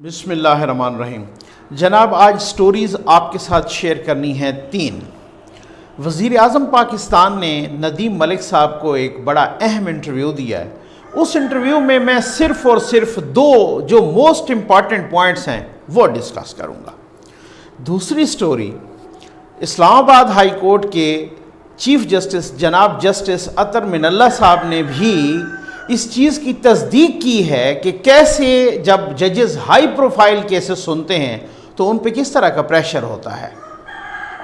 بسم اللہ الرحمن الرحیم۔ جناب آج سٹوریز آپ کے ساتھ شیئر کرنی ہیں 3۔ وزیر اعظم پاکستان نے ندیم ملک صاحب کو ایک بڑا اہم انٹرویو دیا ہے۔ اس انٹرویو میں میں صرف اور صرف 2 جو موسٹ امپارٹنٹ پوائنٹس ہیں وہ ڈسکس کروں گا۔ دوسری سٹوری، اسلام آباد ہائی کورٹ کے چیف جسٹس جناب جسٹس اطہر من اللہ صاحب نے بھی اس چیز کی تصدیق کی ہے کہ کیسے جب ججز ہائی پروفائل کیسز سنتے ہیں تو ان پہ کس طرح کا پریشر ہوتا ہے۔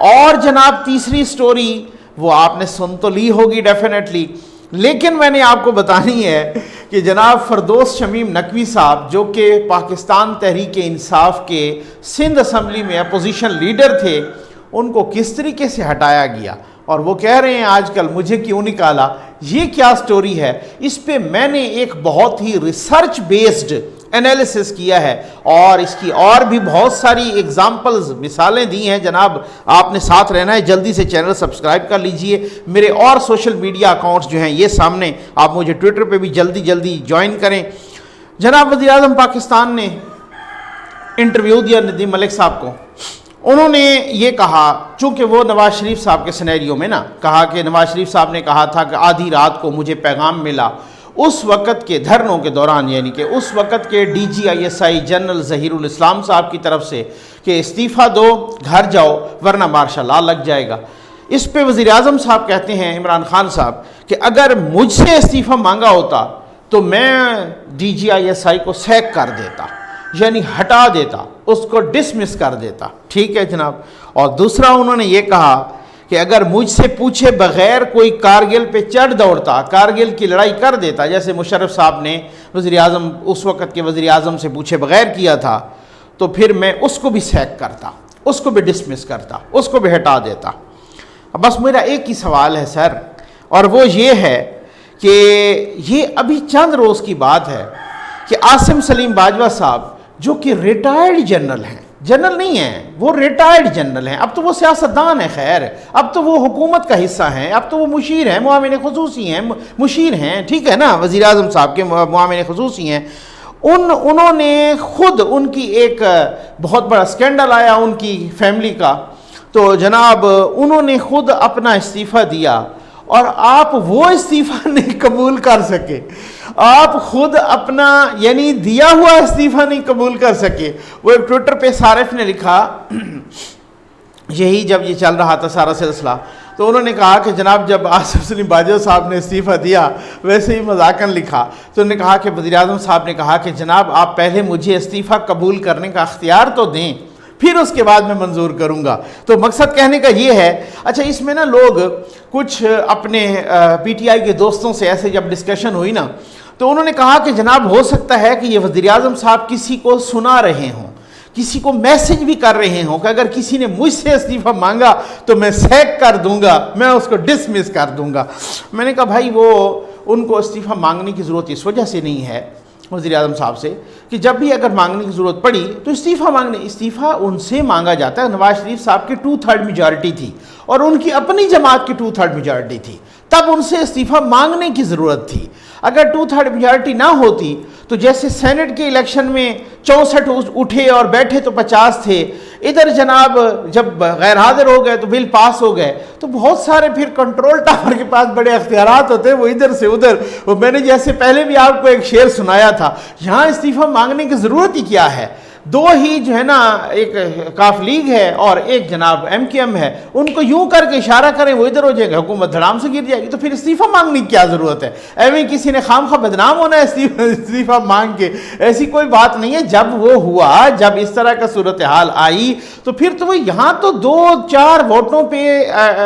اور جناب تیسری سٹوری وہ آپ نے سن تو لی ہوگی ڈیفینیٹلی، لیکن میں نے آپ کو بتانی ہے کہ جناب فردوس شمیم نقوی صاحب جو کہ پاکستان تحریک انصاف کے سندھ اسمبلی میں اپوزیشن لیڈر تھے، ان کو کس طریقے سے ہٹایا گیا اور وہ کہہ رہے ہیں آج کل مجھے کیوں نکالا۔ یہ کیا سٹوری ہے، اس پہ میں نے ایک بہت ہی ریسرچ بیسڈ انالیسس کیا ہے اور اس کی اور بھی بہت ساری ایگزامپلز مثالیں دی ہیں۔ جناب آپ نے ساتھ رہنا ہے، جلدی سے چینل سبسکرائب کر لیجئے۔ میرے اور سوشل میڈیا اکاؤنٹس جو ہیں یہ سامنے، آپ مجھے ٹویٹر پہ بھی جلدی جوائن کریں۔ جناب وزیر اعظم پاکستان نے انٹرویو دیا ندیم ملک صاحب کو۔ انہوں نے یہ کہا، چونکہ وہ نواز شریف صاحب کے سینیریو میں کہا کہ نواز شریف صاحب نے کہا تھا کہ آدھی رات کو مجھے پیغام ملا اس وقت کے دھرنوں کے دوران، یعنی کہ اس وقت کے D G I S I general Zaheer ul-Islam صاحب کی طرف سے کہ استعفیٰ دو، گھر جاؤ ورنہ مارشل لا لگ جائے گا۔ اس پہ وزیر اعظم صاحب کہتے ہیں، عمران خان صاحب، کہ اگر مجھ سے استعفیٰ مانگا ہوتا تو میں ڈی جی آئی ایس آئی کو سیک کر دیتا، یعنی ہٹا دیتا، اس کو ڈسمس کر دیتا۔ ٹھیک ہے جناب۔ اور دوسرا انہوں نے یہ کہا کہ اگر مجھ سے پوچھے بغیر کوئی کارگل پہ چڑھ دوڑتا، کارگل کی لڑائی کر دیتا، جیسے مشرف صاحب نے وزیر اعظم اس وقت کے وزیر اعظم سے پوچھے بغیر کیا تھا، تو پھر میں اس کو بھی سیک کرتا، اس کو بھی ڈسمس کرتا، اس کو بھی ہٹا دیتا۔ بس میرا ایک ہی سوال ہے سر، اور وہ یہ ہے کہ یہ ابھی چند روز کی بات ہے کہ عاصم سلیم باجوہ صاحب جو کہ ریٹائرڈ جنرل ہیں، جنرل نہیں ہیں، وہ ریٹائرڈ جنرل ہیں، اب تو وہ سیاستدان ہیں، خیر اب تو وہ حکومت کا حصہ ہیں، اب تو وہ مشیر ہیں، معاون خصوصی ہیں، مشیر ہیں، ٹھیک ہے نا، وزیر اعظم صاحب کے معاون خصوصی ہیں۔ انہوں نے خود، ان کی ایک بہت بڑا سکینڈل آیا ان کی فیملی کا، تو جناب انہوں نے خود اپنا استعفیٰ دیا اور آپ وہ استعفیٰ نہیں قبول کر سکے، آپ خود اپنا یعنی دیا ہوا استعفیٰ نہیں قبول کر سکے۔ وہ ایک ٹویٹر پہ صارف نے لکھا، یہی جب یہ چل رہا تھا سارا سلسلہ، تو انہوں نے کہا کہ جناب جب عاصم سلیم باجوہ صاحب نے استعفیٰ دیا، ویسے ہی مذاقاً لکھا، تو انہوں نے کہا کہ وزیر اعظم صاحب نے کہا کہ جناب آپ پہلے مجھے استعفیٰ قبول کرنے کا اختیار تو دیں، پھر اس کے بعد میں منظور کروں گا۔ تو مقصد کہنے کا یہ ہے، اچھا اس میں لوگ کچھ اپنے پی ٹی آئی کے دوستوں سے ایسے جب ڈسکشن ہوئی تو انہوں نے کہا کہ جناب ہو سکتا ہے کہ یہ وزیر اعظم صاحب کسی کو سنا رہے ہوں، کسی کو میسج بھی کر رہے ہوں کہ اگر کسی نے مجھ سے استعفیٰ مانگا تو میں سیک کر دوں گا، میں اس کو ڈسمس کر دوں گا۔ میں نے کہا بھائی وہ ان کو استعفیٰ مانگنے کی ضرورت اس وجہ سے نہیں ہے وزیر اعظم صاحب سے کہ جب بھی اگر مانگنے کی ضرورت پڑی تو استعفیٰ ان سے مانگا جاتا ہے۔ نواز شریف صاحب کی 2/3 میجارٹی تھی اور ان کی اپنی جماعت کی 2/3 میجارٹی تھی، تب ان سے استعفیٰ مانگنے کی ضرورت تھی۔ اگر 2/3 میجارٹی نہ ہوتی تو جیسے سینٹ کے الیکشن میں 64 اٹھے اور بیٹھے تو 50 تھے، ادھر جناب جب غیر حاضر ہو گئے تو بل پاس ہو گئے، تو بہت سارے پھر کنٹرول ٹاور کے پاس بڑے اختیارات ہوتے ہیں، وہ ادھر سے ادھر۔ وہ میں نے جیسے پہلے بھی آپ کو ایک شعر سنایا تھا، یہاں استعفیٰ مانگنے کی ضرورت ہی کیا ہے؟ 2 ہی جو ہے نا، ایک کاف لیگ ہے اور ایک جناب ایم کیو ایم ہے، ان کو یوں کر کے اشارہ کریں وہ ادھر ہو جائے گا، حکومت دھڑام سے گر جائے گی، تو پھر استعفیٰ مانگنے کی کیا ضرورت ہے؟ ایویں کسی نے خواہ بدنام ہونا ہے استعفیٰ مانگ کے؟ ایسی کوئی بات نہیں ہے۔ جب وہ ہوا، جب اس طرح کا صورتحال آئی تو پھر تو وہ یہاں تو 2-4 ووٹوں پہ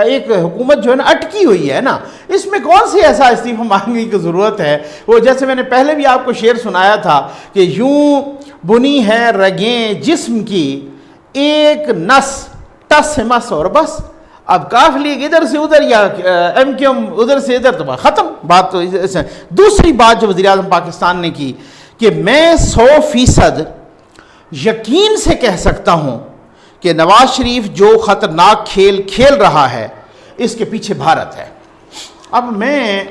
ایک حکومت جو ہے نا اٹکی ہوئی ہے نا، اس میں کون سی ایسا استعفیٰ مانگنے کی ضرورت ہے؟ وہ جیسے میں نے پہلے بھی آپ کو شعر سنایا تھا کہ یوں بنی ہے رگیں جسم کی ایک نس ٹس مس اور بس، اب کاف لیگ ادھر سے ادھر یا ایم کیو ایم ادھر سے ادھر تو ختم بات۔ تو دوسری بات جو وزیر اعظم پاکستان نے کی کہ میں 100% یقین سے کہہ سکتا ہوں کہ نواز شریف جو خطرناک کھیل کھیل رہا ہے اس کے پیچھے بھارت ہے۔ اب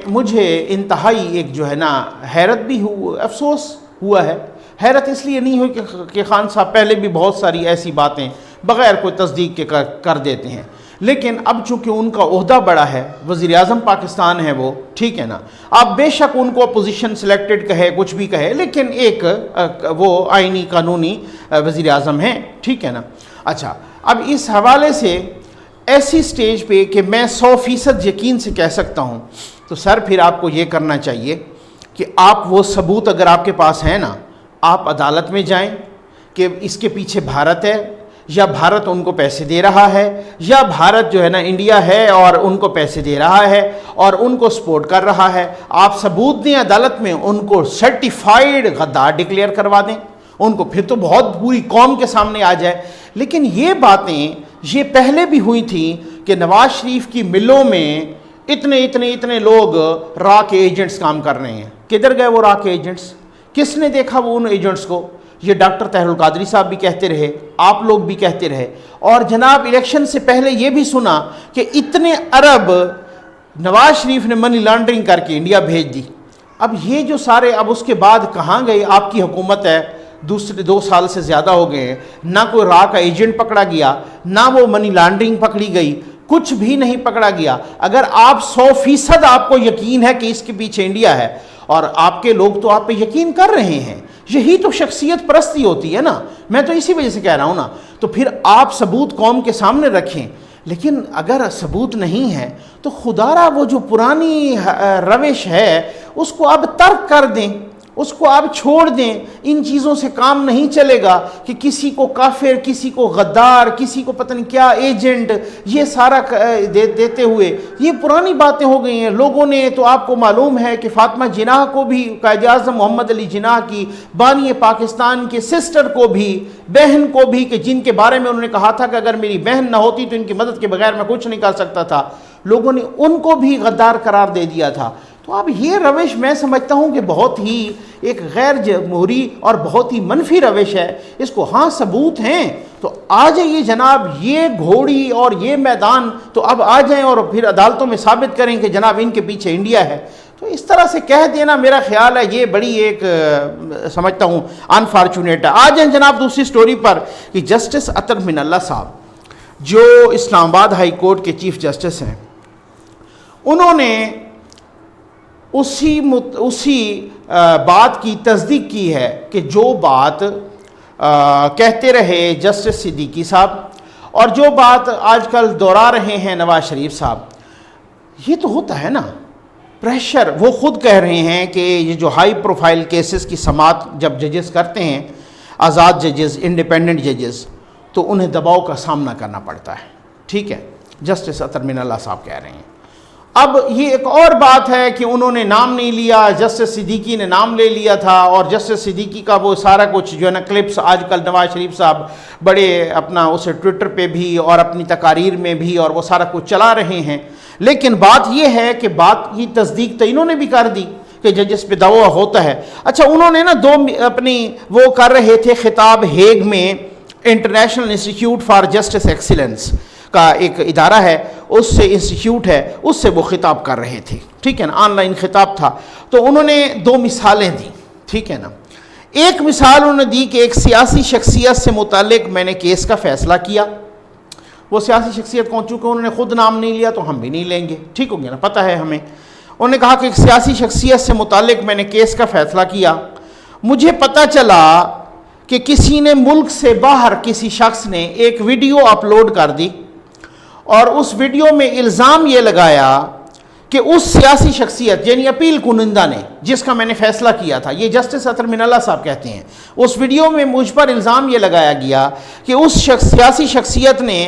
مجھے انتہائی ایک جو ہے نا حیرت بھی افسوس ہوا ہے حیرت اس لیے نہیں ہوئی کہ خان صاحب پہلے بھی بہت ساری ایسی باتیں بغیر کوئی تصدیق کے کر دیتے ہیں، لیکن اب چونکہ ان کا عہدہ بڑا ہے، وزیر اعظم پاکستان ہے وہ، ٹھیک ہے نا، اب بے شک ان کو اپوزیشن سلیکٹڈ کہے کچھ بھی کہے، لیکن ایک وہ آئینی قانونی وزیر اعظم ہیں، ٹھیک ہے نا۔ اچھا، اب اس حوالے سے ایسی سٹیج پہ کہ میں 100% یقین سے کہہ سکتا ہوں، تو سر پھر آپ کو یہ کرنا چاہیے کہ آپ وہ ثبوت اگر آپ کے پاس ہیں نا، آپ عدالت میں جائیں کہ اس کے پیچھے بھارت ہے، یا بھارت ان کو پیسے دے رہا ہے، یا بھارت جو ہے نا انڈیا ہے اور ان کو پیسے دے رہا ہے اور ان کو سپورٹ کر رہا ہے۔ آپ ثبوت دیں عدالت میں، ان کو سرٹیفائیڈ غدار ڈکلیئر کروا دیں ان کو، پھر تو بہت پوری قوم کے سامنے آ جائے۔ لیکن یہ باتیں یہ پہلے بھی ہوئی تھیں کہ نواز شریف کی ملوں میں اتنے لوگ را کے ایجنٹس کام کر رہے ہیں۔ کدھر گئے وہ را کے ایجنٹس؟ کس نے دیکھا وہ ان ایجنٹس کو؟ یہ ڈاکٹر طاہر القادری صاحب بھی کہتے رہے، آپ لوگ بھی کہتے رہے، اور جناب الیکشن سے پہلے یہ بھی سنا کہ اتنے ارب نواز شریف نے منی لانڈرنگ کر کے انڈیا بھیج دی۔ اب یہ جو سارے، اب اس کے بعد کہاں گئے؟ آپ کی حکومت ہے، دوسرے 2 سال سے زیادہ ہو گئے ہیں، نہ کوئی را کا ایجنٹ پکڑا گیا، نہ وہ منی لانڈرنگ پکڑی گئی، کچھ بھی نہیں پکڑا گیا۔ اگر آپ 100% آپ کو یقین ہے کہ اس کے پیچھے انڈیا ہے، اور آپ کے لوگ تو آپ پہ یقین کر رہے ہیں، یہی تو شخصیت پرستی ہوتی ہے نا، میں تو اسی وجہ سے کہہ رہا ہوں نا، تو پھر آپ ثبوت قوم کے سامنے رکھیں۔ لیکن اگر ثبوت نہیں ہے تو خدا را وہ جو پرانی روش ہے اس کو اب ترک کر دیں، اس کو آپ چھوڑ دیں۔ ان چیزوں سے کام نہیں چلے گا کہ کسی کو کافر، کسی کو غدار، کسی کو پتہ نہیں کیا ایجنٹ، یہ سارا دیتے ہوئے یہ پرانی باتیں ہو گئی ہیں۔ لوگوں نے تو، آپ کو معلوم ہے کہ فاطمہ جناح کو بھی، قائد اعظم محمد علی جناح کی بانی پاکستان کے سسٹر کو بھی، بہن کو بھی، کہ جن کے بارے میں انہوں نے کہا تھا کہ اگر میری بہن نہ ہوتی تو ان کی مدد کے بغیر میں کچھ نہیں کر سکتا تھا، لوگوں نے ان کو بھی غدار قرار دے دیا تھا۔ تو اب یہ روش میں سمجھتا ہوں کہ بہت ہی ایک غیر جمہوری اور بہت ہی منفی روش ہے۔ اس کو ہاں ثبوت ہیں تو آ جائیے جناب، یہ گھوڑی اور یہ میدان تو اب آ جائیں اور پھر عدالتوں میں ثابت کریں کہ جناب ان کے پیچھے انڈیا ہے۔ تو اس طرح سے کہہ دینا میرا خیال ہے یہ بڑی ایک سمجھتا ہوں انفارچونیٹ ہے۔ آ جائیں جناب دوسری سٹوری پر کہ جسٹس عطر من اللہ صاحب جو اسلام آباد ہائی کورٹ کے چیف جسٹس ہیں، انہوں نے اسی بات کی تصدیق کی ہے کہ جو بات کہتے رہے جسٹس صدیقی صاحب اور جو بات آج کل دہرا رہے ہیں نواز شریف صاحب، یہ تو ہوتا ہے نا پریشر۔ وہ خود کہہ رہے ہیں کہ یہ جو ہائی پروفائل کیسز کی سماعت جب ججز کرتے ہیں، آزاد ججز، انڈیپینڈنٹ ججز، تو انہیں دباؤ کا سامنا کرنا پڑتا ہے، ٹھیک ہے، جسٹس عطر من اللہ صاحب کہہ رہے ہیں۔ اب یہ ایک اور بات ہے کہ انہوں نے نام نہیں لیا، جسٹس صدیقی نے نام لے لیا تھا، اور جسٹس صدیقی کا وہ سارا کچھ جو ہے نا کلپس آج کل نواز شریف صاحب بڑے اپنا اسے ٹویٹر پہ بھی اور اپنی تقاریر میں بھی اور وہ سارا کچھ چلا رہے ہیں۔ لیکن بات یہ ہے کہ بات کی تصدیق تو انہوں نے بھی کر دی کہ ججز پہ دعویٰ ہوتا ہے۔ اچھا، انہوں نے نا اپنی وہ کر رہے تھے خطاب ہیگ میں، international institute for justice excellence کا ایک ادارہ ہے، اس سے انسٹیٹیوٹ ہے، اس سے وہ خطاب کر رہے تھے، ٹھیک ہے نا، آن لائن خطاب تھا۔ تو انہوں نے 2 مثالیں دی، ٹھیک ہے نا۔ ایک مثال انہوں نے دی کہ ایک سیاسی شخصیت سے متعلق میں نے کیس کا فیصلہ کیا۔ وہ سیاسی شخصیت کون؟ چونکہ انہوں نے خود نام نہیں لیا تو ہم بھی نہیں لیں گے، ٹھیک ہو گیا نا، پتہ ہے ہمیں۔ انہوں نے کہا کہ ایک سیاسی شخصیت سے متعلق میں نے کیس کا فیصلہ کیا، مجھے پتہ چلا کہ کسی نے ملک سے باہر کسی شخص نے ایک ویڈیو اپلوڈ کر دی اور اس ویڈیو میں الزام یہ لگایا کہ اس سیاسی شخصیت یعنی اپیل کنندہ نے، جس کا میں نے فیصلہ کیا تھا، یہ جسٹس عطر من اللہ صاحب کہتے ہیں، اس ویڈیو میں مجھ پر الزام یہ لگایا گیا کہ اس سیاسی شخصیت نے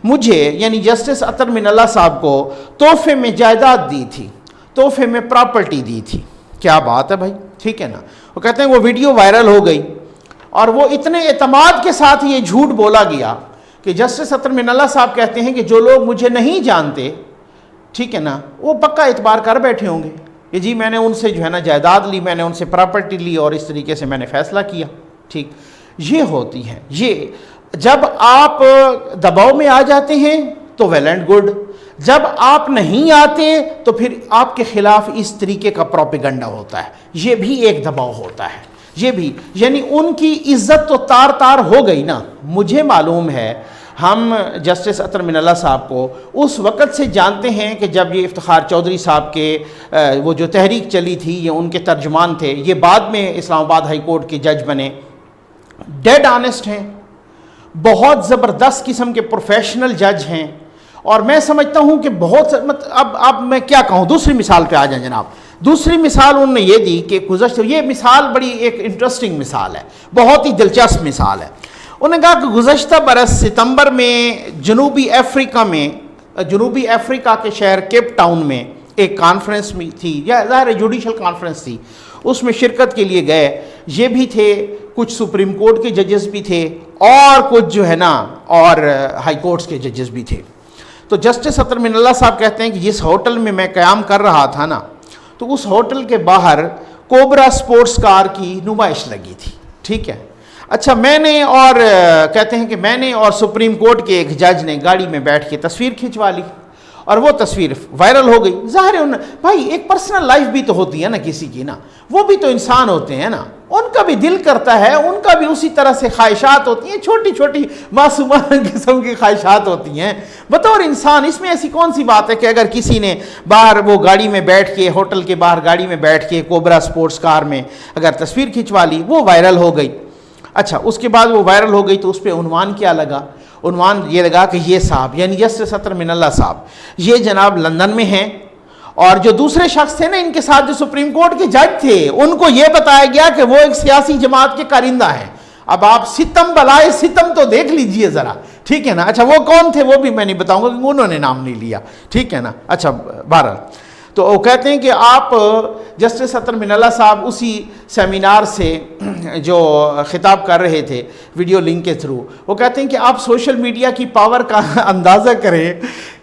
مجھے یعنی جسٹس عطر من اللہ صاحب کو تحفے میں جائیداد دی تھی، تحفے میں پراپرٹی دی تھی۔ کیا بات ہے بھائی، ٹھیک ہے نا۔ وہ کہتے ہیں وہ ویڈیو وائرل ہو گئی اور وہ اتنے اعتماد کے ساتھ یہ جھوٹ بولا گیا کہ جسٹس عطر من اللہ صاحب کہتے ہیں کہ جو لوگ مجھے نہیں جانتے، ٹھیک ہے نا، وہ پکا اعتبار کر بیٹھے ہوں گے کہ جی میں نے ان سے جو ہے نا جائیداد لی، میں نے ان سے پراپرٹی لی اور اس طریقے سے میں نے فیصلہ کیا، ٹھیک۔ یہ ہوتی ہے، یہ جب آپ دباؤ میں آ جاتے ہیں تو ویل اینڈ گڈ، جب آپ نہیں آتے تو پھر آپ کے خلاف اس طریقے کا پروپیگنڈا ہوتا ہے، یہ بھی ایک دباؤ ہوتا ہے۔ یہ بھی یعنی ان کی عزت تو تار تار ہو گئی نا. مجھے معلوم ہے ہم جسٹس اطہر من اللہ صاحب کو اس وقت سے جانتے ہیں کہ جب یہ افتخار چودھری صاحب کے وہ جو تحریک چلی تھی یہ ان کے ترجمان تھے. یہ بعد میں اسلام آباد ہائی کورٹ کے جج بنے. ڈیڈ آنیسٹ ہیں, بہت زبردست قسم کے پروفیشنل جج ہیں, اور میں سمجھتا ہوں کہ بہت اب میں کیا کہوں. دوسری مثال پہ آ جائیں جناب. دوسری مثال انہوں نے یہ دی کہ گزشتہ, یہ مثال بڑی ایک انٹرسٹنگ مثال ہے, بہت ہی دلچسپ مثال ہے. انہوں نے کہا کہ گزشتہ برس ستمبر میں جنوبی افریقہ کے شہر کیپ ٹاؤن میں ایک کانفرنس میں تھی, یا ظاہر جوڈیشل کانفرنس تھی, اس میں شرکت کے لیے گئے. یہ بھی تھے کچھ سپریم کورٹ کے ججز بھی تھے, اور کچھ جو ہے نا اور ہائی کورٹس کے ججز بھی تھے. تو جسٹس اطہر من اللہ صاحب کہتے ہیں کہ جس ہوٹل میں میں قیام کر رہا تھا نا, تو اس ہوٹل کے باہر کوبرا سپورٹس کار کی نمائش لگی تھی. ٹھیک ہے, اچھا میں نے اور کہتے ہیں کہ میں نے اور سپریم کورٹ کے ایک جج نے گاڑی میں بیٹھ کے تصویر کھنچوا لی, اور وہ تصویر وائرل ہو گئی. ظاہر ہے بھائی ایک پرسنل لائف بھی تو ہوتی ہے نا کسی کی نا, وہ بھی تو انسان ہوتے ہیں نا, ان کا بھی دل کرتا ہے, ان کا بھی اسی طرح سے خواہشات ہوتی ہیں, چھوٹی چھوٹی معصومانہ قسم کی خواہشات ہوتی ہیں بطور انسان. اس میں ایسی کون سی بات ہے کہ اگر کسی نے باہر وہ گاڑی میں بیٹھ کے, ہوٹل کے باہر گاڑی میں بیٹھ کے کوبرا سپورٹس کار میں اگر تصویر کھنچوا لی, وہ وائرل ہو گئی. اچھا اس کے بعد وہ وائرل ہو گئی تو اس پہ عنوان کیا لگا؟ عنوان یہ لگا کہ یہ صاحب یعنی جسٹس اطہر من اللہ صاحب یہ جناب لندن میں ہیں, اور جو دوسرے شخص تھے نا ان کے ساتھ جو سپریم کورٹ کے جج تھے, ان کو یہ بتایا گیا کہ وہ ایک سیاسی جماعت کے کارندہ ہیں. اب آپ ستم بلائے ستم تو دیکھ لیجئے ذرا. ٹھیک ہے نا. اچھا وہ کون تھے وہ بھی میں نہیں بتاؤں گا کہ انہوں نے نام نہیں لیا. ٹھیک ہے نا. اچھا بہرحال تو وہ کہتے ہیں کہ آپ جسٹس اطہر من اللہ صاحب اسی سیمینار سے جو خطاب کر رہے تھے ویڈیو لنک کے تھرو, وہ کہتے ہیں کہ آپ سوشل میڈیا کی پاور کا اندازہ کریں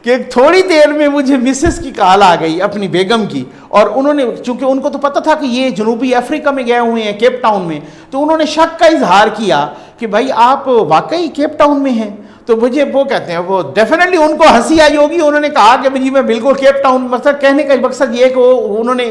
کہ تھوڑی دیر میں مجھے مسز کی کال آ گئی اپنی بیگم کی, اور انہوں نے چونکہ ان کو تو پتہ تھا کہ یہ جنوبی افریقہ میں گئے ہوئے ہیں کیپ ٹاؤن میں, تو انہوں نے شک کا اظہار کیا کہ بھائی آپ واقعی کیپ ٹاؤن میں ہیں. تو مجھے وہ کہتے ہیں وہ ڈیفینیٹلی ان کو ہنسی آئی ہوگی. انہوں نے کہا کہ جی میں بالکل کیپ ٹاؤن, مقصد کہنے کا مقصد یہ کہ انہوں نے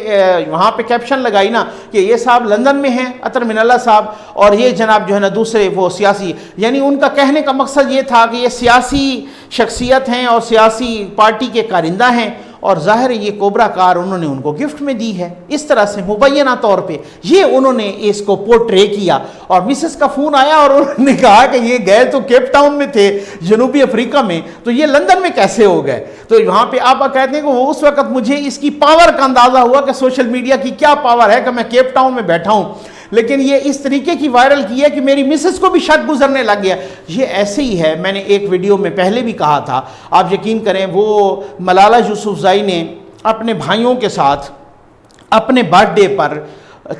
وہاں پہ کیپشن لگائی نا کہ یہ صاحب لندن میں ہیں اطہر من اللہ صاحب, اور یہ جناب جو ہے نا دوسرے وہ سیاسی, یعنی ان کا کہنے کا مقصد یہ تھا کہ یہ سیاسی شخصیت ہیں اور سیاسی پارٹی کے کارندہ ہیں, اور ظاہر یہ کوبرا کار انہوں نے ان کو گفٹ میں دی ہے. اس طرح سے مبینہ طور پہ یہ انہوں نے اس کو پورٹرے کیا, اور مسز کا فون آیا اور انہوں نے کہا کہ یہ گئے تو کیپ ٹاؤن میں تھے جنوبی افریقہ میں, تو یہ لندن میں کیسے ہو گئے. تو وہاں پہ آپ کہتے ہیں کہ وہ اس وقت مجھے اس کی پاور کا اندازہ ہوا کہ سوشل میڈیا کی کیا پاور ہے کہ میں کیپ ٹاؤن میں بیٹھا ہوں, لیکن یہ اس طریقے کی وائرل کی ہے کہ میری مسز کو بھی شک گزرنے لگ گیا. یہ ایسے ہی ہے, میں نے ایک ویڈیو میں پہلے بھی کہا تھا, آپ یقین کریں وہ ملالہ یوسفزائی نے اپنے بھائیوں کے ساتھ اپنے برتھ ڈے پر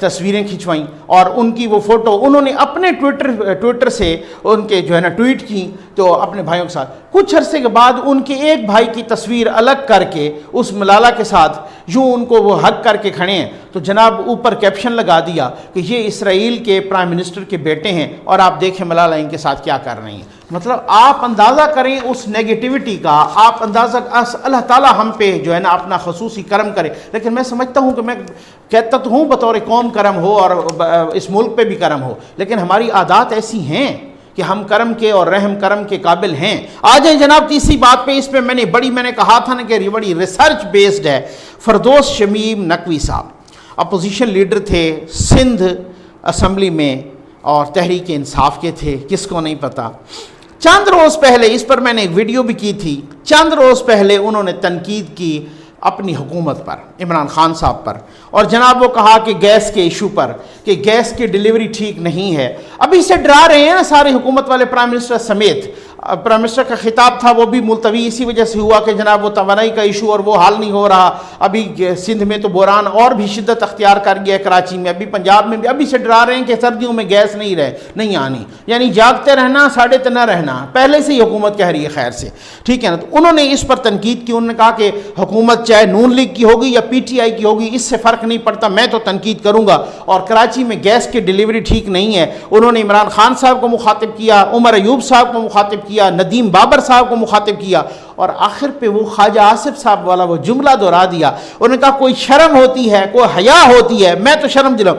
تصویریں کھنچوائیں, اور ان کی وہ فوٹو انہوں نے اپنے ٹویٹر سے ان کے جو ہے نا ٹویٹ کی, تو اپنے بھائیوں کے ساتھ. کچھ عرصے کے بعد ان کے ایک بھائی کی تصویر الگ کر کے اس ملالہ کے ساتھ یوں ان کو وہ ہگ کر کے کھڑے ہیں, تو جناب اوپر کیپشن لگا دیا کہ یہ اسرائیل کے پرائم منسٹر کے بیٹے ہیں, اور آپ دیکھیں ملالہ ان کے ساتھ کیا کر رہی ہیں. مطلب آپ اندازہ کریں اس نیگیٹیوٹی کا, آپ اندازہ اللہ تعالیٰ ہم پہ جو ہے نا اپنا خصوصی کرم کرے. لیکن میں سمجھتا ہوں کہ میں کہتا تو ہوں بطور قوم کرم ہو اور اس ملک پہ بھی کرم ہو, لیکن ہماری عادات ایسی ہیں کہ ہم کرم کے اور رحم کرم کے قابل ہیں. آ جائیں جناب تیسری بات پہ. اس پہ میں نے کہا تھا نا کہ بڑی ریسرچ بیسڈ ہے. فردوس شمیم نقوی صاحب اپوزیشن لیڈر تھے سندھ اسمبلی میں, اور تحریک انصاف کے تھے, کس کو نہیں پتا. چند روز پہلے, اس پر میں نے ایک ویڈیو بھی کی تھی, چند روز پہلے انہوں نے تنقید کی اپنی حکومت پر, عمران خان صاحب پر, اور جناب وہ کہا کہ گیس کے ایشو پر کہ گیس کی ڈیلیوری ٹھیک نہیں ہے. ابھی سے ڈرا رہے ہیں نا سارے حکومت والے, پرائم منسٹر سمیت. پرائم منسٹر کا خطاب تھا وہ بھی ملتوی اسی وجہ سے ہوا کہ جناب وہ توانائی کا ایشو اور وہ حل نہیں ہو رہا. ابھی سندھ میں تو بحران اور بھی شدت اختیار کر گیا ہے, کراچی میں, ابھی پنجاب میں بھی. ابھی سے ڈرا رہے ہیں کہ سردیوں میں گیس نہیں آنی, یعنی جاگتے رہنا ساڑھے تنہ رہنا, پہلے سے ہی حکومت کہہ رہی ہے. خیر سے ٹھیک ہے نا. تو انہوں نے اس پر تنقید کی. انہوں نے کہا کہ حکومت چاہے نون لیگ کی ہوگی یا پی ٹی آئی کی ہوگی اس سے فرق نہیں پڑتا, میں تو تنقید کروں گا. اور کراچی میں گیس کی ڈیلیوری ٹھیک نہیں ہے. انہوں نے عمران خان صاحب کو مخاطب کیا, عمر ایوب صاحب کو مخاطب کیا, ندیم بابر صاحب کو مخاطب کیا, اور آخر پہ وہ خواجہ آصف صاحب والا وہ جملہ دہرا دیا. انہوں نے کہا کوئی شرم ہوتی ہے, کوئی حیا ہوتی ہے, میں تو شرم دلاؤں.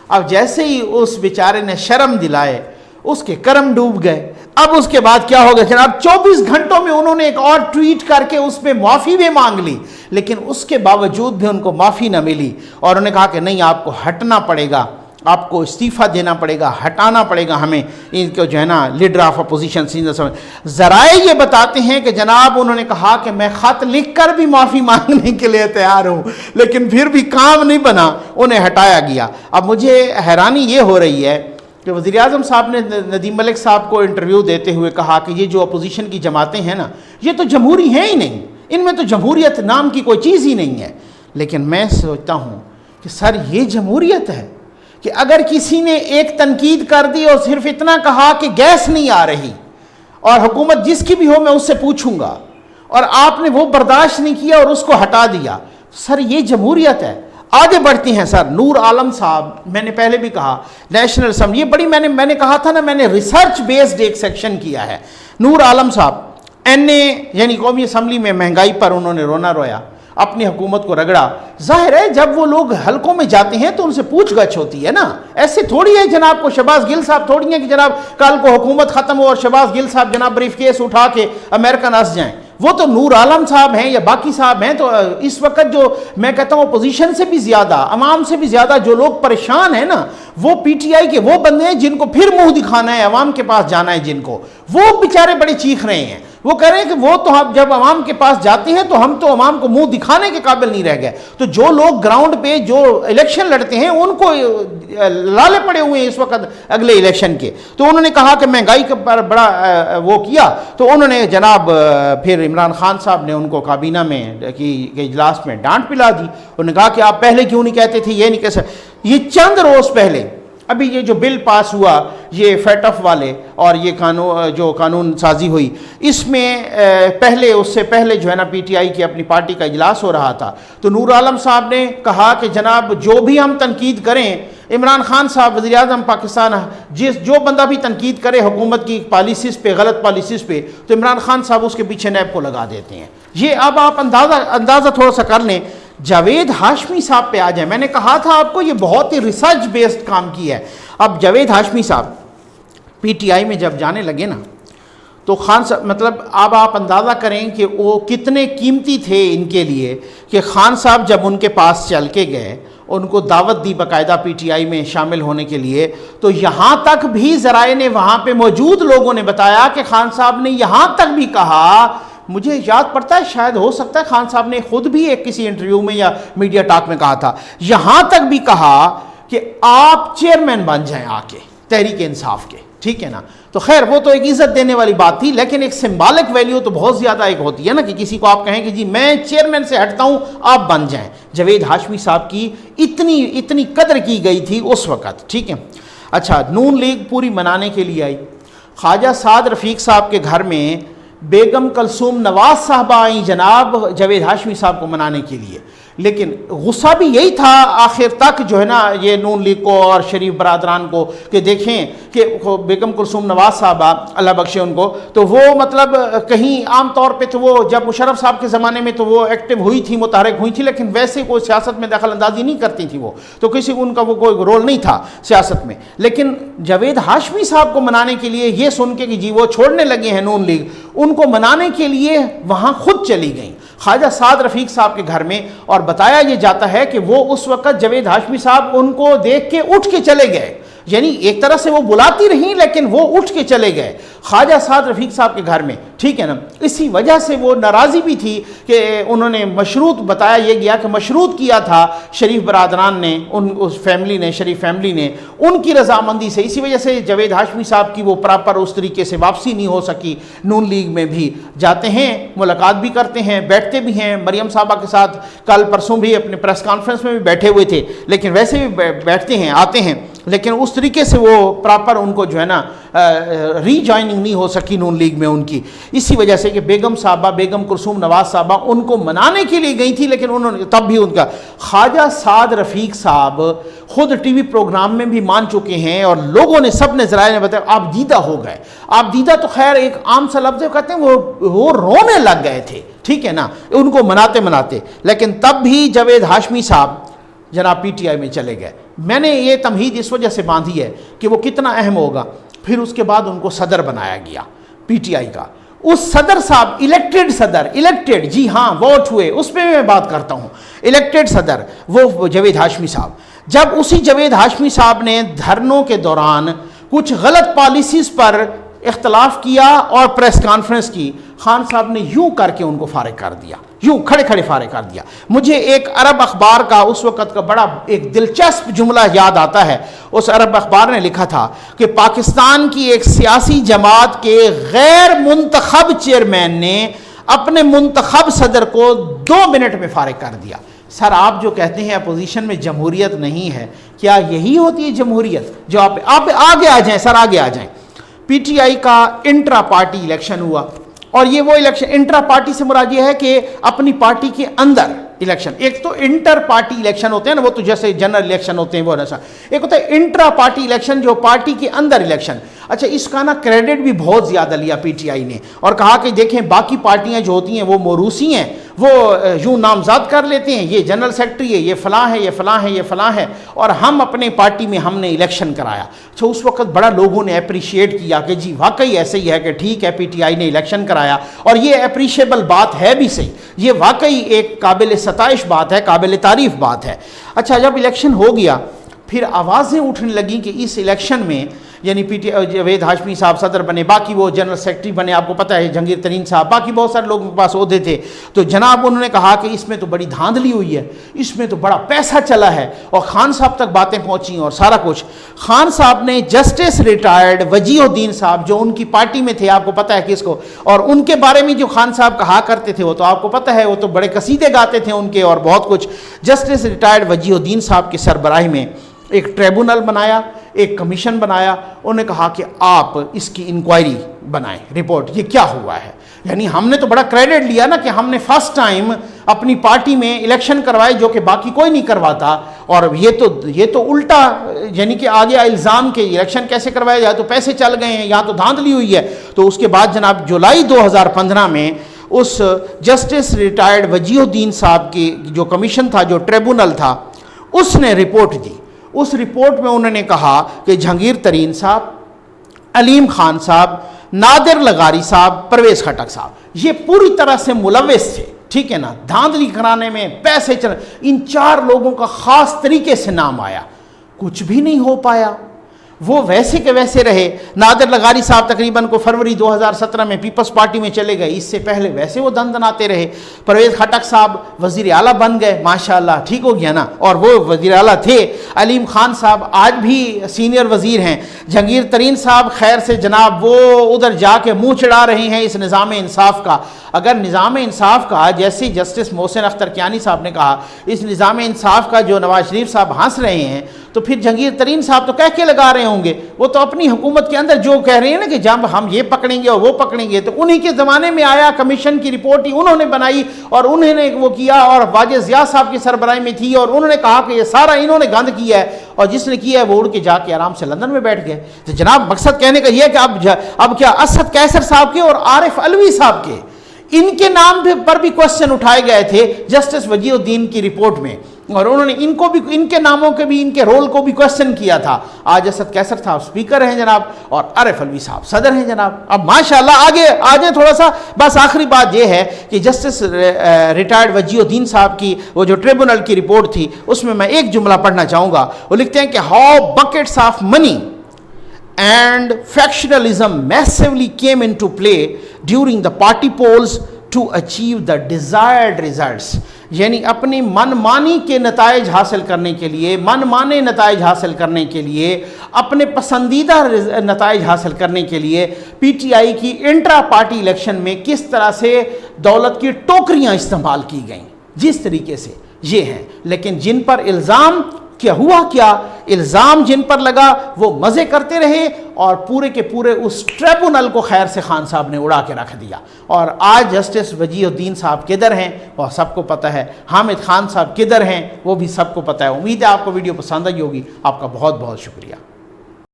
اب جیسے ہی اس بیچارے نے شرم دلائے اس کے کرم ڈوب گئے۔ اب اس کے بعد کیا ہو گیا جناب، 24 گھنٹوں میں انہوں نے ایک اور ٹویٹ کر کے اس پہ معافی بھی مانگ لی، لیکن اس کے باوجود بھی ان کو معافی نہ ملی، اور انہوں نے کہا کہ نہیں، آپ کو ہٹنا پڑے گا، آپ کو استعفیٰ دینا پڑے گا، ہٹانا پڑے گا ہمیں ان کو جو ہے نا لیڈر آف اپوزیشن سینئر۔ ذرائع یہ بتاتے ہیں کہ جناب انہوں نے کہا کہ میں خط لکھ کر بھی معافی مانگنے کے لیے تیار ہوں، لیکن پھر بھی کام نہیں بنا، انہیں ہٹایا گیا۔ اب مجھے حیرانی یہ ہو رہی ہے کہ وزیر اعظم صاحب نے ندیم ملک صاحب کو انٹرویو دیتے ہوئے کہا کہ یہ جو اپوزیشن کی جماعتیں ہیں نا، یہ تو جمہوری ہیں ہی نہیں، ان میں تو جمہوریت نام کی کوئی چیز ہی نہیں ہے۔ لیکن میں سوچتا ہوں کہ سر یہ جمہوریت ہے کہ اگر کسی نے ایک تنقید کر دی اور صرف اتنا کہا کہ گیس نہیں آ رہی، اور حکومت جس کی بھی ہو میں اس سے پوچھوں گا، اور آپ نے وہ برداشت نہیں کیا اور اس کو ہٹا دیا، سر یہ جمہوریت ہے۔ آگے بڑھتی ہیں سر، نور عالم صاحب، میں نے پہلے بھی کہا نیشنل اسمبلی، یہ بڑی میں نے کہا تھا نا، میں نے ریسرچ بیسڈ ایک سیکشن کیا ہے۔ نور عالم صاحب NA یعنی قومی اسمبلی میں مہنگائی پر انہوں نے رونا رویا، اپنی حکومت کو رگڑا۔ ظاہر ہے جب وہ لوگ حلقوں میں جاتے ہیں تو ان سے پوچھ گچھ ہوتی ہے نا، ایسے تھوڑی ہے جناب کو شہباز گل صاحب تھوڑی ہیں کہ جناب کل کو حکومت ختم ہو اور شہباز گل صاحب جناب بریف کیس اٹھا کے امریکہ نس جائیں۔ وہ تو نور عالم صاحب ہیں یا باقی صاحب ہیں، تو اس وقت جو میں کہتا ہوں اپوزیشن سے بھی زیادہ، عوام سے بھی زیادہ جو لوگ پریشان ہیں نا، وہ PTI کے وہ بندے ہیں جن کو پھر منہ دکھانا ہے، عوام کے پاس جانا ہے جن کو، وہ بیچارے بڑے چیخ رہے ہیں، وہ کہہ رہے ہیں کہ وہ تو ہم جب عوام کے پاس جاتے ہیں تو ہم تو عوام کو منہ دکھانے کے قابل نہیں رہ گئے۔ تو جو لوگ گراؤنڈ پہ جو الیکشن لڑتے ہیں ان کو لالے پڑے ہوئے ہیں اس وقت اگلے الیکشن کے۔ تو انہوں نے کہا کہ مہنگائی پر بڑا وہ کیا، تو انہوں نے جناب پھر عمران خان صاحب نے ان کو کابینہ میں کی اجلاس میں ڈانٹ پلا دی۔ انہوں نے کہا کہ آپ پہلے کیوں نہیں کہتے تھے، یہ نہیں کہہ سکتے۔ یہ چند روز پہلے ابھی یہ جو بل پاس ہوا یہ فیٹف والے اور یہ قانون سازی ہوئی، اس میں پہلے اس سے پہلے جو ہے نا PTI کی اپنی پارٹی کا اجلاس ہو رہا تھا، تو نور عالم صاحب نے کہا کہ جناب جو بھی ہم تنقید کریں، عمران خان صاحب وزیر اعظم پاکستان، جو بندہ بھی تنقید کرے حکومت کی پالیسیز پہ، غلط پالیسیز پہ، تو عمران خان صاحب اس کے پیچھے نیب کو لگا دیتے ہیں۔ یہ اب آپ اندازہ تھوڑا سا کر لیں۔ جاوید ہاشمی صاحب پہ آ جائیں، میں نے کہا تھا آپ کو یہ بہت ہی ریسرچ بیسڈ کام کی ہے۔ اب جاوید ہاشمی صاحب PTI میں جب جانے لگے نا، تو خان صاحب مطلب اب آپ اندازہ کریں کہ وہ کتنے قیمتی تھے ان کے لیے، کہ خان صاحب جب ان کے پاس چل کے گئے، ان کو دعوت دی باقاعدہ PTI میں شامل ہونے کے لیے، تو یہاں تک بھی ذرائع نے وہاں پہ موجود لوگوں نے بتایا کہ خان صاحب نے یہاں تک بھی کہا، مجھے یاد پڑتا ہے شاید ہو سکتا ہے خان صاحب نے خود بھی ایک کسی انٹرویو میں یا میڈیا ٹاک میں کہا تھا، یہاں تک بھی کہا کہ آپ چیئرمین بن جائیں آ کے تحریک انصاف کے، ٹھیک ہے نا۔ تو خیر وہ تو ایک عزت دینے والی بات تھی، لیکن ایک سمبولک ویلیو تو بہت زیادہ ایک ہوتی ہے نا، کہ کسی کو آپ کہیں کہ جی میں چیئرمین سے ہٹتا ہوں آپ بن جائیں۔ جاوید ہاشمی صاحب کی اتنی قدر کی گئی تھی اس وقت، ٹھیک ہے۔ اچھا، نون لیگ پوری منانے کے لیے آئی، خواجہ سعد رفیق صاحب کے گھر میں بیگم کلثوم نواز صاحبہ آئیں جناب جاوید ہاشمی صاحب کو منانے کے لیے، لیکن غصہ بھی یہی تھا آخر تک جو ہے نا یہ نون لیگ کو اور شریف برادران کو، کہ دیکھیں کہ بیگم کلثوم نواز صاحبہ اللہ بخشے ان کو، تو وہ مطلب کہیں عام طور پہ تو وہ جب مشرف صاحب کے زمانے میں تو وہ ایکٹیو ہوئی تھی، متحرک ہوئی تھی، لیکن ویسے کوئی سیاست میں دخل اندازی نہیں کرتی تھی وہ، تو کسی ان کا وہ کوئی رول نہیں تھا سیاست میں۔ لیکن جاوید ہاشمی صاحب کو منانے کے لیے یہ سن کے کہ جی وہ چھوڑنے لگے ہیں نون لیگ، ان کو منانے کے لیے وہاں خود چلی گئیں خواجہ سعد رفیق صاحب کے گھر میں، اور بتایا یہ جاتا ہے کہ وہ اس وقت جاوید ہاشمی صاحب ان کو دیکھ کے اٹھ کے چلے گئے، یعنی ایک طرح سے وہ بلاتی رہیں لیکن وہ اٹھ کے چلے گئے خواجہ سعد رفیق صاحب کے گھر میں، ٹھیک ہے نا۔ اسی وجہ سے وہ ناراضی بھی تھی کہ انہوں نے مشروط، بتایا یہ گیا کہ مشروط کیا تھا شریف برادران نے، اس فیملی نے، شریف فیملی نے، ان کی رضامندی سے، اسی وجہ سے جاوید ہاشمی صاحب کی وہ پراپر اس طریقے سے واپسی نہیں ہو سکی۔ نون لیگ میں بھی جاتے ہیں، ملاقات بھی کرتے ہیں، بیٹھتے بھی ہیں، مریم صاحبہ کے ساتھ کل پرسوں بھی اپنے پریس کانفرنس میں بھی بیٹھے ہوئے تھے، لیکن ویسے بھی بیٹھتے ہیں، آتے ہیں، لیکن اس طریقے سے وہ پراپر ان کو جو ہے نا ری جوائننگ نہیں ہو سکی نون لیگ میں ان کی، اسی وجہ سے کہ بیگم کلثوم نواز صاحبہ ان کو منانے کے لیے گئی تھی، لیکن انہوں نے تب بھی ان کا خواجہ سعد رفیق صاحب خود ٹی وی پروگرام میں بھی مان چکے ہیں، اور لوگوں نے، سب نے ذرائع نے بتایا آپ دیدہ ہو گئے۔ آپ دیدہ تو خیر ایک عام سا لفظ کہتے ہیں، وہ رونے لگ گئے تھے، ٹھیک ہے نا، ان کو مناتے، لیکن تب بھی جاوید ہاشمی صاحب جناب پی ٹی آئی میں چلے گئے. میں نے یہ تمہید اس وجہ سے باندھی ہے کہ وہ کتنا اہم ہوگا. پھر اس کے بعد ان کو صدر بنایا گیا پی ٹی آئی کا. اس صدر صاحب الیکٹڈ صدر، الیکٹڈ، جی ہاں ووٹ ہوئے، اس پہ میں بات کرتا ہوں. الیکٹڈ صدر وہ جاوید ہاشمی صاحب، جب اسی جاوید ہاشمی صاحب نے دھرنوں کے دوران کچھ غلط پالیسیز پر اختلاف کیا اور پریس کانفرنس کی، خان صاحب نے یوں کر کے ان کو فارغ کر دیا، یوں کھڑے کھڑے فارغ کر دیا. مجھے ایک عرب اخبار کا اس وقت کا بڑا ایک دلچسپ جملہ یاد آتا ہے. اس عرب اخبار نے لکھا تھا کہ پاکستان کی ایک سیاسی جماعت کے غیر منتخب چیئرمین نے اپنے منتخب صدر کو 2 منٹ میں فارغ کر دیا. سر آپ جو کہتے ہیں اپوزیشن میں جمہوریت نہیں ہے، کیا یہی ہوتی ہے جمہوریت؟ جو آپ آگے آ جائیں سر، آگے آ جائیں. پی ٹی آئی کا انٹرا پارٹی الیکشن ہوا، اور یہ وہ الیکشن، انٹرا پارٹی سے مراد یہ ہے کہ اپنی پارٹی کے اندر الیکشن. ایک تو انٹر پارٹی الیکشن ہوتے ہیں نا، وہ تو جیسے جنرل الیکشن ہوتے ہیں وہ ایسا. ایک ہوتا ہے انٹرا پارٹی الیکشن جو پارٹی کے اندر الیکشن. اچھا اس کا نا کریڈٹ بھی بہت زیادہ لیا پی ٹی آئی نے، اور کہا کہ دیکھیں باقی پارٹیاں جو ہوتی ہیں وہ موروثی ہیں، وہ یوں نامزد کر لیتے ہیں، یہ جنرل سیکرٹری ہے، یہ فلاں ہے، یہ فلاں ہے، یہ فلاں ہے، اور ہم اپنے پارٹی میں ہم نے الیکشن کرایا. اچھا اس وقت بڑا لوگوں نے اپریشیٹ کیا کہ جی واقعی ایسے ہی ہے کہ ٹھیک ہے پی ٹی آئی نے الیکشن کرایا، اور یہ اپریشیبل بات ہے بھی صحیح، یہ واقعی ایک قابل ستائش بات ہے، قابل تعریف بات ہے. اچھا جب الیکشن ہو گیا پھر آوازیں اٹھنے لگیں کہ اس الیکشن میں یعنی پی ٹی جاوید ہاشمی صاحب صدر بنے، باقی وہ جنرل سیکرٹری بنے، آپ کو پتہ ہے جہانگیر ترین صاحب، باقی بہت سارے لوگوں کے پاس عہدے تھے. تو جناب انہوں نے کہا کہ اس میں تو بڑی دھاندلی ہوئی ہے، اس میں تو بڑا پیسہ چلا ہے، اور خان صاحب تک باتیں پہنچیں اور سارا کچھ. خان صاحب نے جسٹس ریٹائرڈ وجیہ الدین صاحب جو ان کی پارٹی میں تھے، آپ کو پتہ ہے کس کو، اور ان کے بارے میں جو خان صاحب کہا کرتے تھے وہ تو آپ کو پتہ ہے، وہ تو بڑے قصیدے گاتے تھے ان کے اور بہت کچھ. جسٹس ریٹائرڈ وجیہ الدین صاحب کی سربراہی میں ایک ٹریبونل بنایا، ایک کمیشن بنایا. انہوں نے کہا کہ آپ اس کی انکوائری بنائیں، رپورٹ یہ کیا ہوا ہے. یعنی ہم نے تو بڑا کریڈٹ لیا نا کہ ہم نے فرسٹ ٹائم اپنی پارٹی میں الیکشن کروائے جو کہ باقی کوئی نہیں کرواتا، اور یہ تو الٹا یعنی کہ آگے الزام کے الیکشن کیسے کروایا جائے، تو پیسے چل گئے ہیں، یہاں تو دھاندلی ہوئی ہے. تو اس کے بعد جناب جولائی 2015 میں اس جسٹس ریٹائرڈ وجیہ الدین صاحب کی جو کمیشن تھا، جو ٹریبونل تھا، اس نے رپورٹ دی. اس رپورٹ میں انہوں نے کہا کہ جہانگیر ترین صاحب، علیم خان صاحب، نادر لغاری صاحب، پرویز خٹک صاحب یہ پوری طرح سے ملوث تھے، ٹھیک ہے نا، دھاندلی کرانے میں، پیسے چل. ان 4 لوگوں کا خاص طریقے سے نام آیا، کچھ بھی نہیں ہو پایا، وہ ویسے کے ویسے رہے. نادر لغاری صاحب تقریباً کو فروری 2017 میں پیپلز پارٹی میں چلے گئے، اس سے پہلے ویسے وہ دندناتے رہے. پرویز خٹک صاحب وزیر اعلیٰ بن گئے، ماشاءاللہ ٹھیک ہو گیا نا، اور وہ وزیر اعلیٰ تھے. علیم خان صاحب آج بھی سینئر وزیر ہیں. جہانگیر ترین صاحب خیر سے جناب وہ ادھر جا کے منہ چڑھا رہے ہیں اس نظام انصاف کا. اگر نظام انصاف کا جیسے جسٹس محسن اختر کیانی صاحب نے کہا، اس نظام انصاف کا جو نواز شریف صاحب ہنس رہے ہیں، تو پھر جہانگیر ترین صاحب تو کہہ کے لگا رہے ہوں گے. وہ تو اپنی حکومت کے اندر جو کہہ رہے ہیں نا کہ جب ہم یہ پکڑیں گے اور وہ پکڑیں گے، تو انہی کے زمانے میں آیا، کمیشن کی رپورٹ ہی انہوں نے بنائی اور انہوں نے وہ کیا، اور واجد ضیاء صاحب کی سربراہی میں تھی، اور انہوں نے کہا کہ یہ سارا انہوں نے گند کیا ہے، اور جس نے کیا ہے وہ اڑ کے جا کے آرام سے لندن میں بیٹھ گئے. تو جناب مقصد کہنے کا یہ ہے کہ اب کیا اسد قیصر صاحب کے اور عارف علوی صاحب کے ان کے نام پر بھی کوشچن اٹھائے گئے تھے جسٹس وجیہ الدین کی رپورٹ میں، اور انہوں نے ان کو بھی، ان کے ناموں کے بھی، ان کے رول کو بھی کوشچن کیا تھا. آج اسد قیصر صاحب سپیکر ہیں جناب، اور عارف علوی صاحب صدر ہیں جناب. اب ماشاءاللہ آگے آ جائیں تھوڑا سا. بس آخری بات یہ ہے کہ جسٹس ریٹائرڈ وجیہ الدین صاحب کی وہ جو ٹریبونل کی رپورٹ تھی، اس میں ایک جملہ پڑھنا چاہوں گا. وہ لکھتے ہیں کہ how buckets of money and factionalism massively came into play during the party polls to achieve the desired results. یعنی اپنی من مانی کے نتائج حاصل کرنے کے لیے، من مانے نتائج حاصل کرنے کے لیے، اپنے پسندیدہ نتائج حاصل کرنے کے لیے پی ٹی آئی کی انٹرا پارٹی الیکشن میں کس طرح سے دولت کی ٹوکریاں استعمال کی گئیں، جس طریقے سے یہ ہیں. لیکن جن پر الزام کیا ہوا، کیا الزام جن پر لگا وہ مزے کرتے رہے، اور پورے کے پورے اس ٹریبونل کو خیر سے خان صاحب نے اڑا کے رکھ دیا. اور آج جسٹس وجیہ الدین صاحب کدھر ہیں وہ سب کو پتہ ہے، حامد خان صاحب کدھر ہیں وہ بھی سب کو پتہ ہے. امید ہے آپ کو ویڈیو پسند آئی ہوگی. آپ کا بہت بہت شکریہ.